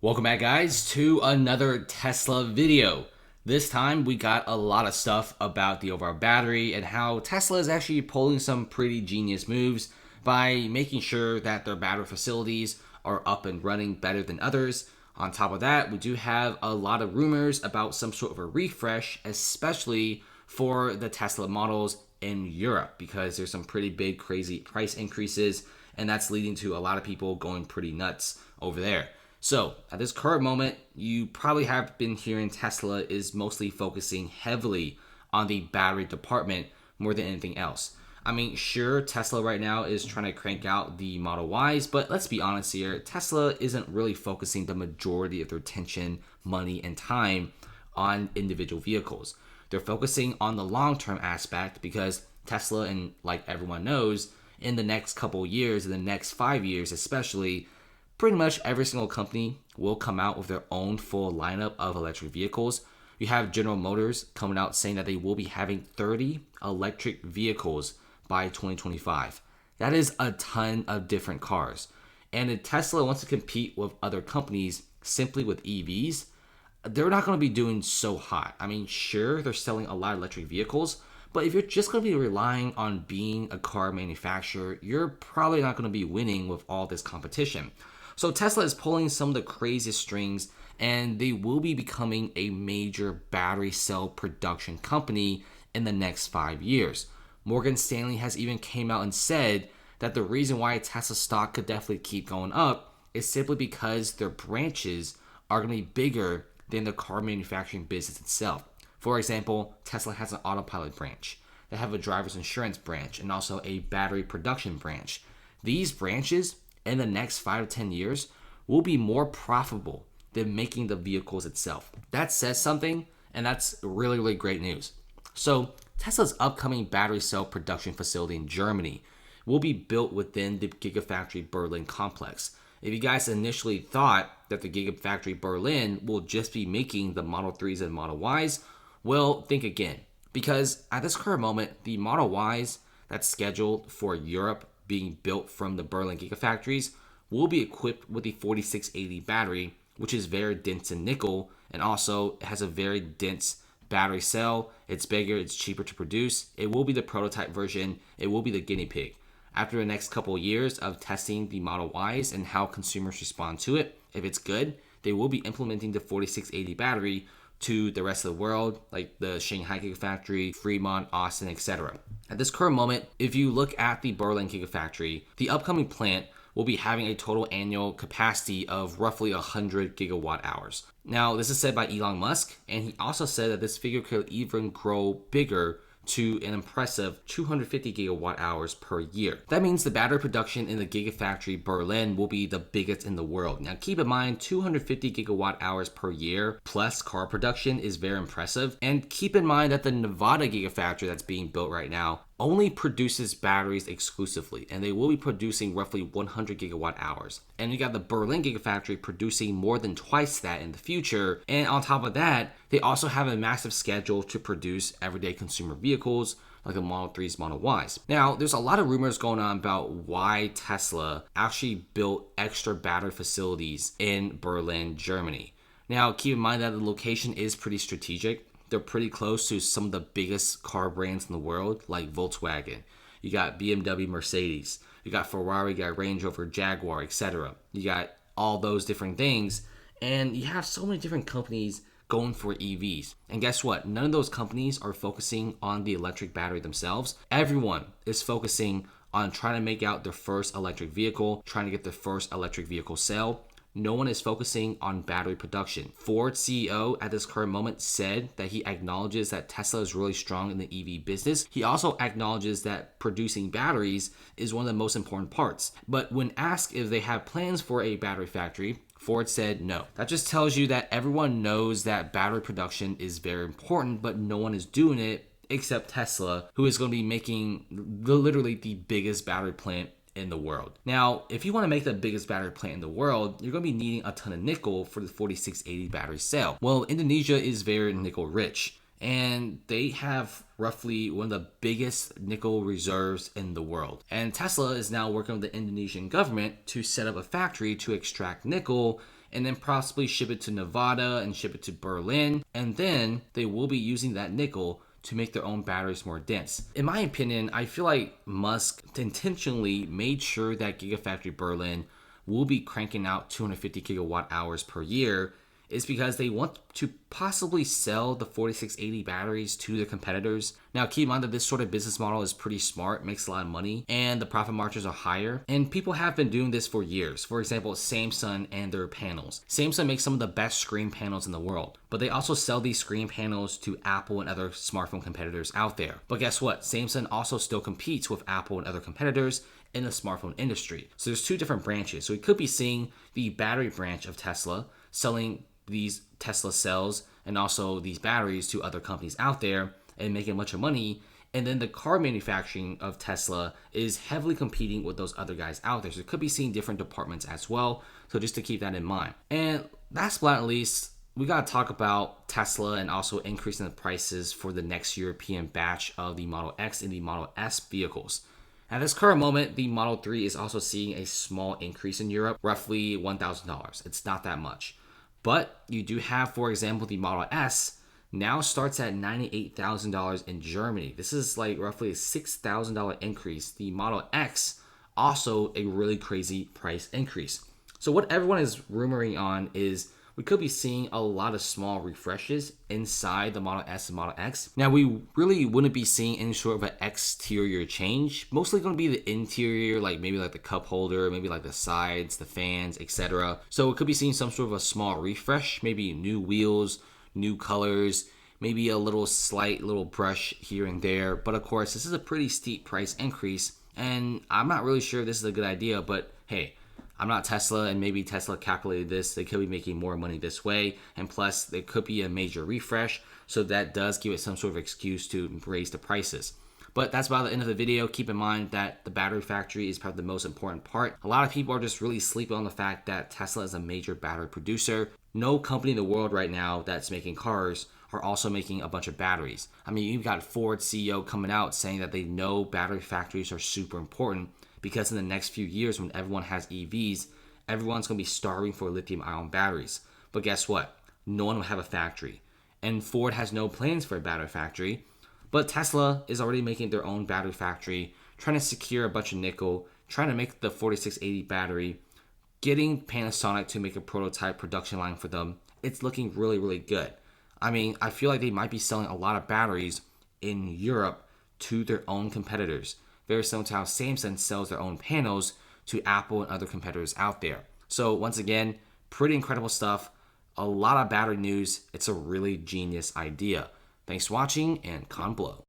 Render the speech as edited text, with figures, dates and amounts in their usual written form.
Welcome back, guys, to another Tesla video. This time we got a lot of stuff about the overall battery and how Tesla is actually pulling some pretty genius moves by making sure that their battery facilities are up and running better than others. On top of that, we do have a lot of rumors about some sort of a refresh, especially for the Tesla models in Europe, because there's some pretty big, crazy price increases, and that's leading to a lot of people going pretty nuts over there. So at this current moment, you probably have been hearing Tesla is mostly focusing heavily on the battery department more than anything else. I mean, sure, Tesla right now is trying to crank out the Model Ys, but let's be honest here, Tesla isn't really focusing the majority of their attention, money, and time on individual vehicles. They're focusing on the long-term aspect because Tesla, and like everyone knows, in the next couple years, in the next 5 years especially, pretty much every single company will come out with their own full lineup of electric vehicles. You have General Motors coming out saying that they will be having 30 electric vehicles by 2025. That is a ton of different cars. And if Tesla wants to compete with other companies simply with EVs, they're not going to be doing so hot. I mean, sure, they're selling a lot of electric vehicles, but if you're just going to be relying on being a car manufacturer, you're probably not going to be winning with all this competition. So Tesla is pulling some of the craziest strings, and they will be becoming a major battery cell production company in the next 5 years. Morgan Stanley has even came out and said that the reason why Tesla stock could definitely keep going up is simply because their branches are going to be bigger than the car manufacturing business itself. For example, Tesla has an autopilot branch. They have a driver's insurance branch and also a battery production branch. These branches in the next 5 to 10 years will be more profitable than making the vehicles itself. That says something, and that's really, really great news. So Tesla's upcoming battery cell production facility in Germany will be built within the Gigafactory Berlin complex. If you guys initially thought that the Gigafactory Berlin will just be making the Model 3s and Model Ys, well, think again. Because at this current moment, the Model Ys that's scheduled for Europe being built from the Berlin Gigafactories will be equipped with the 4680 battery, which is very dense in nickel and also has a very dense battery cell. It's bigger, it's cheaper to produce. It will be the prototype version. It will be the guinea pig. After the next couple of years of testing the Model Ys and how consumers respond to it, if it's good, they will be implementing the 4680 battery to the rest of the world, like the Shanghai Gigafactory, Fremont, Austin, etc. At this current moment, if you look at the Berlin Gigafactory, the upcoming plant will be having a total annual capacity of roughly 100 gigawatt hours. Now, this is said by Elon Musk, and he also said that this figure could even grow bigger to an impressive 250 gigawatt hours per year. That means the battery production in the Gigafactory Berlin will be the biggest in the world. Now keep in mind, 250 gigawatt hours per year plus car production is very impressive. And keep in mind that the Nevada Gigafactory that's being built right now only produces batteries exclusively, and they will be producing roughly 100 gigawatt hours. And you got the Berlin Gigafactory producing more than twice that in the future. And on top of that, they also have a massive schedule to produce everyday consumer vehicles like the Model 3s, Model Ys. Now, there's a lot of rumors going on about why Tesla actually built extra battery facilities in Berlin, Germany. Now, keep in mind that the location is pretty strategic. They're pretty close to some of the biggest car brands in the world, like Volkswagen. You got BMW, Mercedes. You got Ferrari, you got Range Rover, Jaguar, etc. You got all those different things. And you have so many different companies going for EVs. And guess what? None of those companies are focusing on the electric battery themselves. Everyone is focusing on trying to make out their first electric vehicle, trying to get their first electric vehicle sale. No one is focusing on battery production. Ford CEO at this current moment said that he acknowledges that Tesla is really strong in the EV business. He also acknowledges that producing batteries is one of the most important parts. But when asked if they have plans for a battery factory, Ford said no. That just tells you that everyone knows that battery production is very important, but no one is doing it except Tesla, who is going to be making literally the biggest battery plant in the world. Now, if you want to make the biggest battery plant in the world, you're going to be needing a ton of nickel for the 4680 battery cell. Well, Indonesia is very nickel rich, and they have roughly one of the biggest nickel reserves in the world. And Tesla is now working with the Indonesian government to set up a factory to extract nickel and then possibly ship it to Nevada and ship it to Berlin. And then they will be using that nickel to make their own batteries more dense. In my opinion, I feel like Musk intentionally made sure that Gigafactory Berlin will be cranking out 250 gigawatt hours per year is because they want to possibly sell the 4680 batteries to their competitors. Now, keep in mind that this sort of business model is pretty smart, makes a lot of money, and the profit margins are higher. And people have been doing this for years. For example, Samsung and their panels. Samsung makes some of the best screen panels in the world, but they also sell these screen panels to Apple and other smartphone competitors out there. But guess what? Samsung also still competes with Apple and other competitors in the smartphone industry. So there's two different branches. So we could be seeing the battery branch of Tesla selling these Tesla cells and also these batteries to other companies out there and making a bunch of money. And then the car manufacturing of Tesla is heavily competing with those other guys out there. So it could be seeing different departments as well. So just to keep that in mind. And last but not least, we got to talk about Tesla and also increasing the prices for the next European batch of the Model X and the Model S vehicles. At this current moment, the Model 3 is also seeing a small increase in Europe, roughly $1,000. It's not that much. But you do have, for example, the Model S now starts at $98,000 in Germany. This is like roughly a $6,000 increase. The Model X, also a really crazy price increase. So what everyone is rumoring on is we could be seeing a lot of small refreshes inside the Model S and Model X. Now, we really wouldn't be seeing any sort of an exterior change. Mostly going to be the interior, like maybe like the cup holder, maybe like the sides, the fans, etc. So it could be seeing some sort of a small refresh, maybe new wheels, new colors, maybe a little slight little brush here and there. But of course, this is a pretty steep price increase, and I'm not really sure this is a good idea, but hey, I'm not Tesla, and maybe Tesla calculated this. They could be making more money this way. And plus, there could be a major refresh. So that does give it some sort of excuse to raise the prices. But that's about the end of the video. Keep in mind that the battery factory is probably the most important part. A lot of people are just really sleeping on the fact that Tesla is a major battery producer. No company in the world right now that's making cars are also making a bunch of batteries. I mean, you've got Ford CEO coming out saying that they know battery factories are super important, because in the next few years, when everyone has EVs, everyone's going to be starving for lithium-ion batteries. But guess what? No one will have a factory. And Ford has no plans for a battery factory. But Tesla is already making their own battery factory, trying to secure a bunch of nickel, trying to make the 4680 battery, getting Panasonic to make a prototype production line for them. It's looking really, really good. I mean, I feel like they might be selling a lot of batteries in Europe to their own competitors. Very similar to how Samsung sells their own panels to Apple and other competitors out there. So once again, pretty incredible stuff. A lot of battery news. It's a really genius idea. Thanks for watching, and con blow.